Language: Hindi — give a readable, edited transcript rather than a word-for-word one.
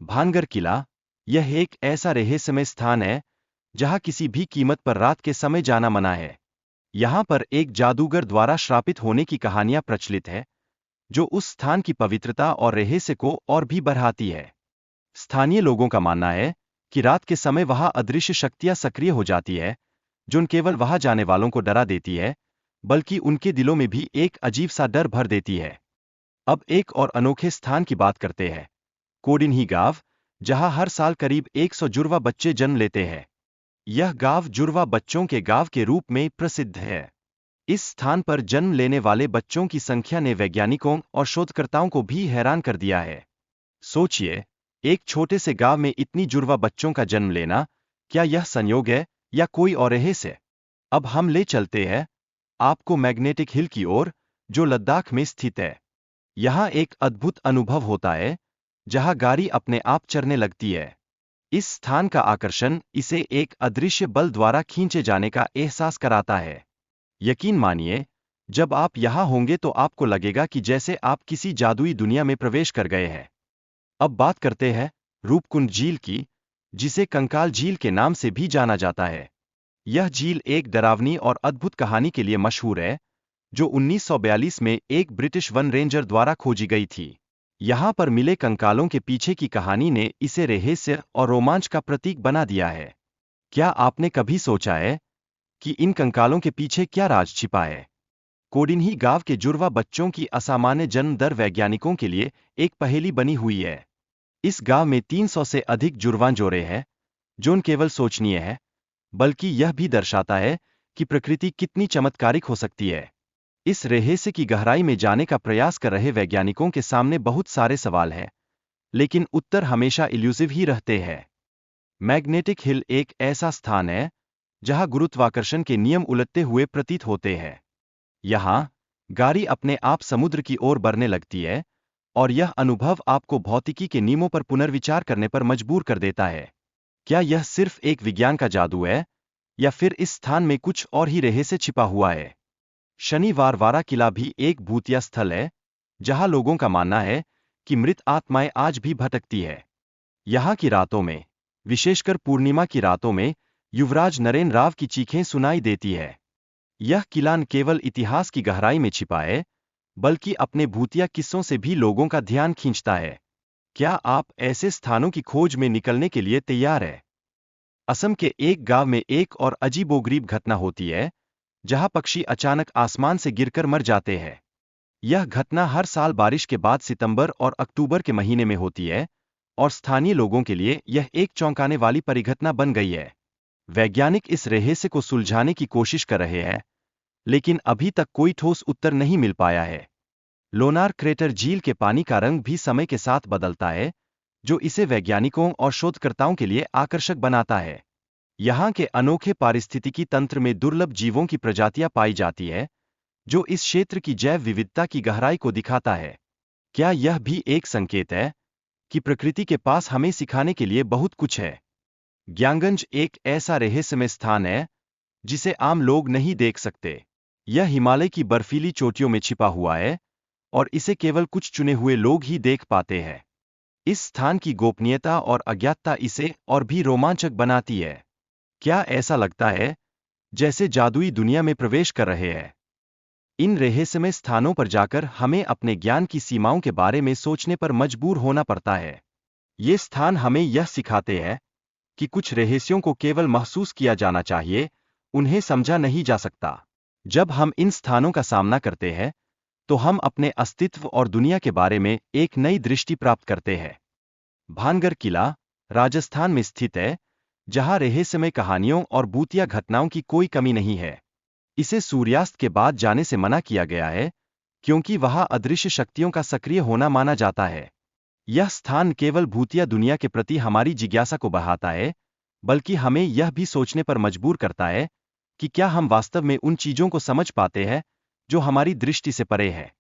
भानगढ़ किला, यह एक ऐसा रहस्यमय स्थान है जहां किसी भी कीमत पर रात के समय जाना मना है। यहाँ पर एक जादूगर द्वारा श्रापित होने की कहानियां प्रचलित है, जो उस स्थान की पवित्रता और रहस्य को और भी बढ़ाती है। स्थानीय लोगों का मानना है कि रात के समय वहां अदृश्य शक्तियां सक्रिय हो जाती है, जो न केवल वहां जाने वालों को डरा देती है, बल्कि उनके दिलों में भी एक अजीब सा डर भर देती है। अब एक और अनोखे स्थान की बात करते हैं, कोडिन्ही गांव, जहां हर साल करीब 100 जुड़वा बच्चे जन्म लेते हैं। यह गांव जुड़वा बच्चों के गांव के रूप में प्रसिद्ध है। इस स्थान पर जन्म लेने वाले बच्चों की संख्या ने वैज्ञानिकों और शोधकर्ताओं को भी हैरान कर दिया है। सोचिए, एक छोटे से गांव में इतनी जुड़वा बच्चों का जन्म लेना, क्या यह संयोग है या कोई और रहस्य? अब हम ले चलते हैं आपको मैग्नेटिक हिल की ओर, जो लद्दाख में स्थित है। यहाँ एक अद्भुत अनुभव होता है, जहाँ गाड़ी अपने आप चलने लगती है। इस स्थान का आकर्षण इसे एक अदृश्य बल द्वारा खींचे जाने का एहसास कराता है। यकीन मानिए, जब आप यहाँ होंगे तो आपको लगेगा कि जैसे आप किसी जादुई दुनिया में प्रवेश कर गए हैं। अब बात करते हैं रूपकुंड झील की, जिसे कंकाल झील के नाम से भी जाना जाता है। यह झील एक डरावनी और अद्भुत कहानी के लिए मशहूर है, जो 1942 में एक ब्रिटिश वन रेंजर द्वारा खोजी गई थी। यहाँ पर मिले कंकालों के पीछे की कहानी ने इसे रहस्य और रोमांच का प्रतीक बना दिया है। क्या आपने कभी सोचा है कि इन कंकालों के पीछे क्या राज छिपा है? कोडिन्ही गांव के जुड़वा बच्चों की असामान्य जन्म दर वैज्ञानिकों के लिए एक पहेली बनी हुई है। इस गांव में 300 से अधिक जुड़वां जोड़े हैं, जो न केवल सोचनीय है, बल्कि यह भी दर्शाता है कि प्रकृति कितनी चमत्कारिक हो सकती है। इस रहस्य की गहराई में जाने का प्रयास कर रहे वैज्ञानिकों के सामने बहुत सारे सवाल हैं, लेकिन उत्तर हमेशा इल्यूसिव ही रहते हैं। मैग्नेटिक हिल एक ऐसा स्थान है जहां गुरुत्वाकर्षण के नियम उलटते हुए प्रतीत होते हैं। यहाँ गाड़ी अपने आप समुद्र की ओर बढ़ने लगती है, और यह अनुभव आपको भौतिकी के नियमों पर पुनर्विचार करने पर मजबूर कर देता है। क्या यह सिर्फ एक विज्ञान का जादू है, या फिर इस स्थान में कुछ और ही रहस्य छिपा हुआ है? शनिवार वारा किला भी एक भूतिया स्थल है, जहां लोगों का मानना है कि मृत आत्माएं आज भी भटकती है। यहाँ की रातों में, विशेषकर पूर्णिमा की रातों में, युवराज नरेन राव की चीखें सुनाई देती है। यह किला न केवल इतिहास की गहराई में छिपा है, बल्कि अपने भूतिया किस्सों से भी लोगों का ध्यान खींचता है। क्या आप ऐसे स्थानों की खोज में निकलने के लिए तैयार हैं? असम के एक गांव में एक और अजीबोगरीब घटना होती है, जहां पक्षी अचानक आसमान से गिरकर मर जाते हैं। यह घटना हर साल बारिश के बाद सितंबर और अक्टूबर के महीने में होती है, और स्थानीय लोगों के लिए यह एक चौंकाने वाली परिघटना बन गई है। वैज्ञानिक इस रहस्य को सुलझाने की कोशिश कर रहे हैं, लेकिन अभी तक कोई ठोस उत्तर नहीं मिल पाया है। लोनार क्रेटर झील के पानी का रंग भी समय के साथ बदलता है, जो इसे वैज्ञानिकों और शोधकर्ताओं के लिए आकर्षक बनाता है। यहाँ के अनोखे पारिस्थितिकी तंत्र में दुर्लभ जीवों की प्रजातियां पाई जाती है, जो इस क्षेत्र की जैव विविधता की गहराई को दिखाता है। क्या यह भी एक संकेत है कि प्रकृति के पास हमें सिखाने के लिए बहुत कुछ है? ज्ञानगंज एक ऐसा रहस्यमय स्थान है जिसे आम लोग नहीं देख सकते। यह हिमालय की बर्फीली चोटियों में छिपा हुआ है, और इसे केवल कुछ चुने हुए लोग ही देख पाते हैं। इस स्थान की गोपनीयता और अज्ञातता इसे और भी रोमांचक बनाती है। क्या ऐसा लगता है जैसे जादुई दुनिया में प्रवेश कर रहे हैं? इन रहस्यमय स्थानों पर जाकर हमें अपने ज्ञान की सीमाओं के बारे में सोचने पर मजबूर होना पड़ता है। ये स्थान हमें यह सिखाते हैं कि कुछ रहस्यों को केवल महसूस किया जाना चाहिए, उन्हें समझा नहीं जा सकता। जब हम इन स्थानों का सामना करते हैं, तो हम अपने अस्तित्व और दुनिया के बारे में एक नई दृष्टि प्राप्त करते हैं। भानगढ़ किला राजस्थान में स्थित है, जहां रहस्यमय कहानियों और भूतिया घटनाओं की कोई कमी नहीं है। इसे सूर्यास्त के बाद जाने से मना किया गया है, क्योंकि वहां अदृश्य शक्तियों का सक्रिय होना माना जाता है। यह स्थान केवल भूतिया दुनिया के प्रति हमारी जिज्ञासा को बढ़ाता है, बल्कि हमें यह भी सोचने पर मजबूर करता है कि क्या हम वास्तव में उन चीजों को समझ पाते हैं जो हमारी दृष्टि से परे है।